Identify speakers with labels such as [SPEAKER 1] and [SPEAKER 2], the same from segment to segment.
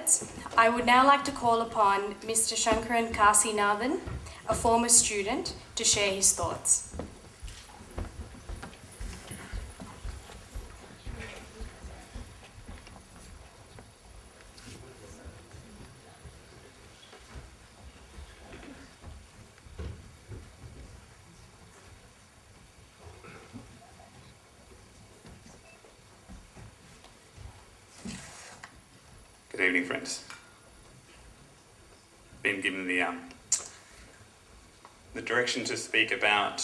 [SPEAKER 1] words, I would now like to call upon Mr. Shankaran Kasinathan, a former student, to share his thoughts.
[SPEAKER 2] Good evening, friends. Been given the direction to speak about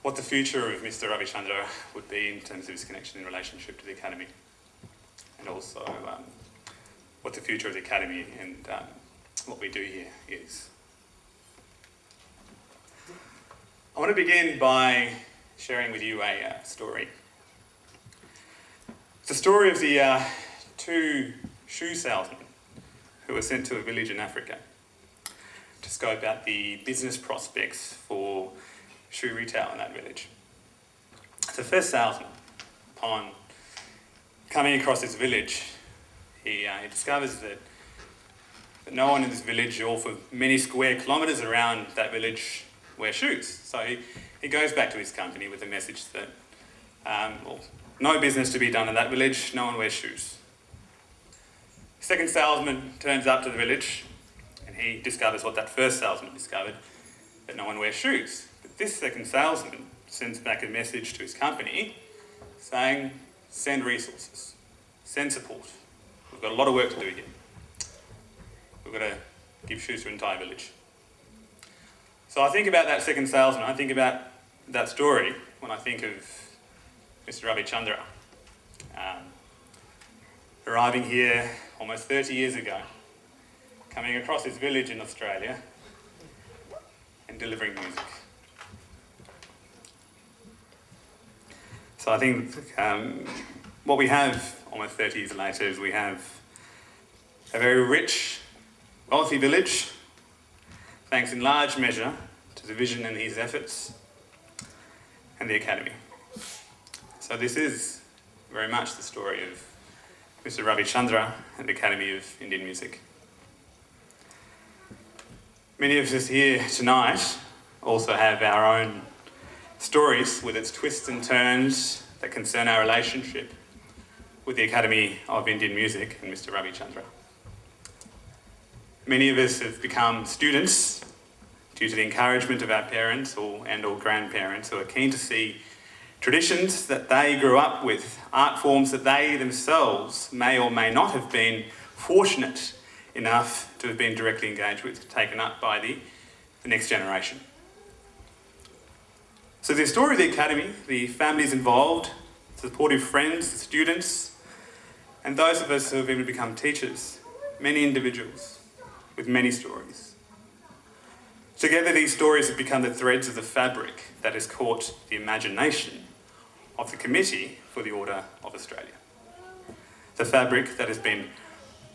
[SPEAKER 2] what the future of Mr. Ravichandra would be in terms of his connection in relationship to the Academy, and also what the future of the Academy and what we do here is. I want to begin by sharing with you a story. It's the story of the two shoe salesmen who were sent to a village in Africa to scope out the business prospects for shoe retail in that village. The first salesman, upon coming across this village, he discovers that no one in this village, or for many square kilometres around that village, wear shoes. So he goes back to his company with a message that no business to be done in that village, no one wears shoes. The second salesman turns up to the village and he discovers what that first salesman discovered, that no one wears shoes. But this second salesman sends back a message to his company saying, send resources, send support. We've got a lot of work to do here. We've got to give shoes to an entire village. So I think about that second salesman, I think about that story when I think of Mr. Ravichandra, arriving here almost 30 years ago, coming across this village in Australia and delivering music. So I think what we have almost 30 years later is we have a very rich, wealthy village, thanks in large measure to the vision and his efforts and the Academy. So this is very much the story of Mr. Ravichandra and the Academy of Indian Music. Many of us here tonight also have our own stories with its twists and turns that concern our relationship with the Academy of Indian Music and Mr. Ravichandra. Many of us have become students due to the encouragement of our parents or grandparents who are keen to see traditions that they grew up with, art forms that they themselves may or may not have been fortunate enough to have been directly engaged with, taken up by the next generation. So the story of the Academy, the families involved, supportive friends, the students, and those of us who have even become teachers, many individuals with many stories. Together these stories have become the threads of the fabric that has caught the imagination of the Committee for the Order of Australia. The fabric that has been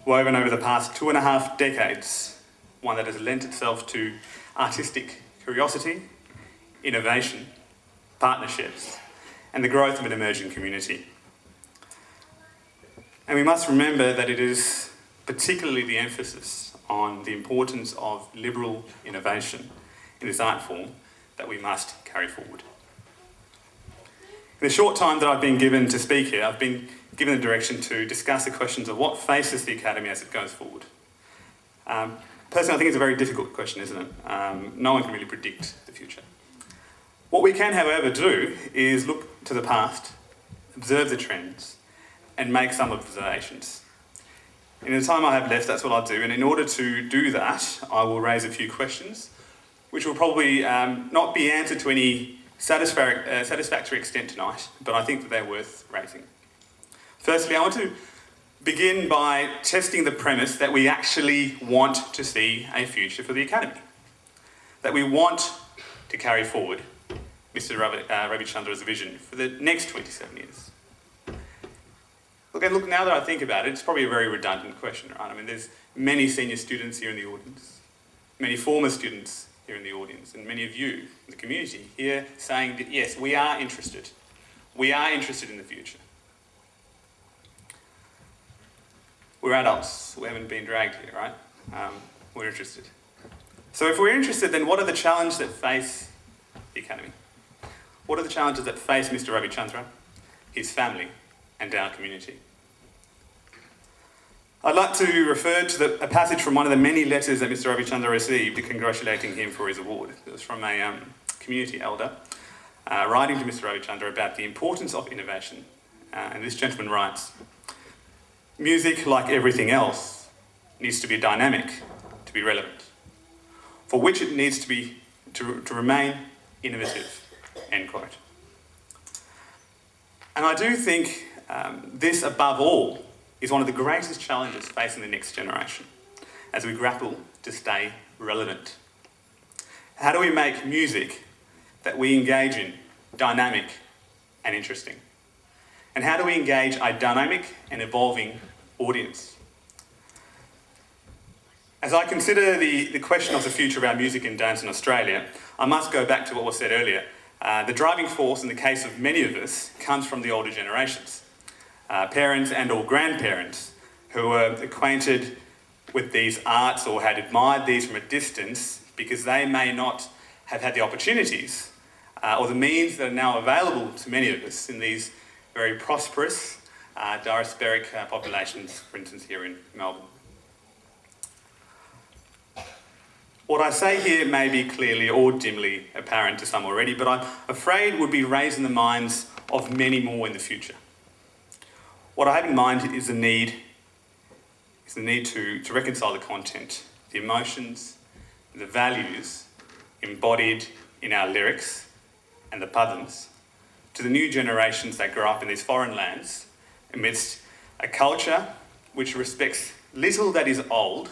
[SPEAKER 2] woven over the past 2.5 decades, one that has lent itself to artistic curiosity, innovation, partnerships, and the growth of an emerging community. And we must remember that it is particularly the emphasis on the importance of liberal innovation in this art form that we must carry forward. In the short time that I've been given to speak here, I've been given the direction to discuss the questions of what faces the Academy as it goes forward. Personally, I think it's a very difficult question, isn't it? No one can really predict the future. What we can, however, do is look to the past, observe the trends, and make some observations. In the time I have left, that's what I'll do, and in order to do that, I will raise a few questions, which will probably not be answered to any satisfactory extent tonight, but I think that they're worth raising. Firstly, I want to begin by testing the premise that we actually want to see a future for the Academy, that we want to carry forward Mr. Ravichandra's vision for the next 27 years. Look, now that I think about it, it's probably a very redundant question, right? I mean, there's many senior students here in the audience, many former students here in the audience, and many of you in the community here saying that, yes, we are interested. We are interested in the future. we're adults. We haven't been dragged here, right? We're interested. So if we're interested, then what are the challenges that face the Academy? What are the challenges that face Mr. Ravichandra, his family, and our community? I'd like to refer to a passage from one of the many letters that Mr. Ravichandra received congratulating him for his award. It was from a community elder writing to Mr. Ravichandra about the importance of innovation. And this gentleman writes, "Music, like everything else, needs to be dynamic to be relevant, for which it needs to remain innovative," end quote. And I do think this, above all, is one of the greatest challenges facing the next generation as we grapple to stay relevant. How do we make music that we engage in dynamic and interesting? And how do we engage a dynamic and evolving audience? As I consider the question of the future of our music and dance in Australia, I must go back to what was said earlier. The driving force in the case of many of us comes from the older generations. Parents and or grandparents who were acquainted with these arts or had admired these from a distance because they may not have had the opportunities or the means that are now available to many of us in these very prosperous diasporic populations, for instance here in Melbourne. What I say here may be clearly or dimly apparent to some already, but I'm afraid would be raised in the minds of many more in the future. What I have in mind is the need to reconcile the content, the emotions, the values embodied in our lyrics and the padans to the new generations that grow up in these foreign lands amidst a culture which respects little that is old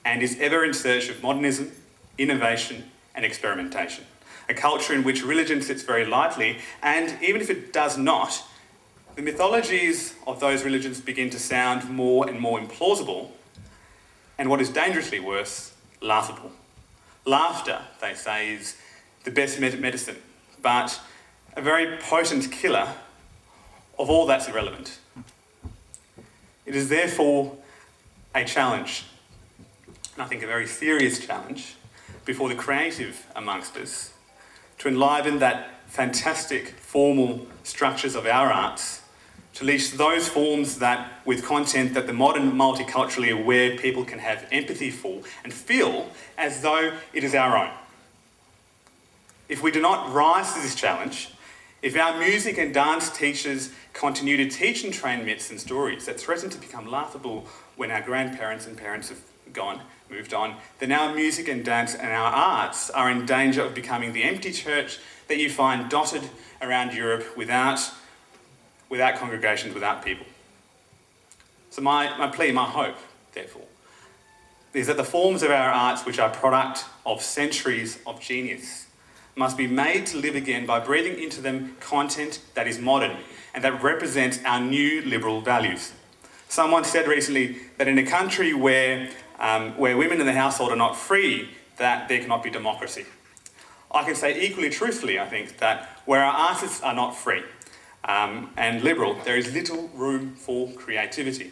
[SPEAKER 2] and is ever in search of modernism, innovation and experimentation. A culture in which religion sits very lightly, and even if it does not, the mythologies of those religions begin to sound more and more implausible, and what is dangerously worse, laughable. Laughter, they say, is the best medicine, but a very potent killer of all that's irrelevant. It is therefore a challenge, and I think a very serious challenge, before the creative amongst us, to enliven that fantastic formal structures of our arts, to reach those forms that, with content that the modern multiculturally aware people can have empathy for and feel as though it is our own. If we do not rise to this challenge, if our music and dance teachers continue to teach and train myths and stories that threaten to become laughable when our grandparents and parents have moved on, then our music and dance and our arts are in danger of becoming the empty church that you find dotted around Europe without congregations, without people. So my plea, my hope, therefore, is that the forms of our arts, which are product of centuries of genius, must be made to live again by breathing into them content that is modern and that represents our new liberal values. Someone said recently that in a country where women in the household are not free, that there cannot be democracy. I can say equally truthfully, I think, that where our artists are not free and liberal, there is little room for creativity.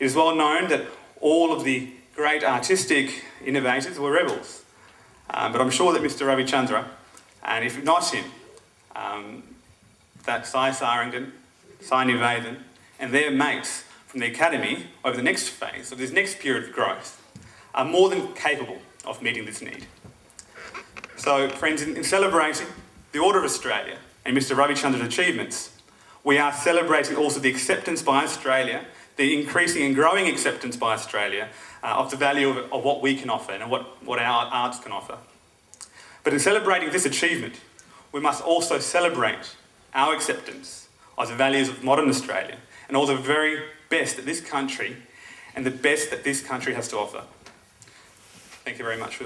[SPEAKER 2] It is well known that all of the great artistic innovators were rebels. But I'm sure that Mr. Ravichandra, and if not him, that Sai Sarangan, Sai Nivethan, and their mates from the Academy over the next phase of this next period of growth are more than capable of meeting this need. So, friends, in celebrating the Order of Australia and Mr. Ravichandra's achievements, we are celebrating also the acceptance by Australia, the increasing and growing acceptance by Australia of the value of what we can offer and what our arts can offer. But in celebrating this achievement, we must also celebrate our acceptance of the values of modern Australia and all the very best that this country and the best that this country has to offer. Thank you very much for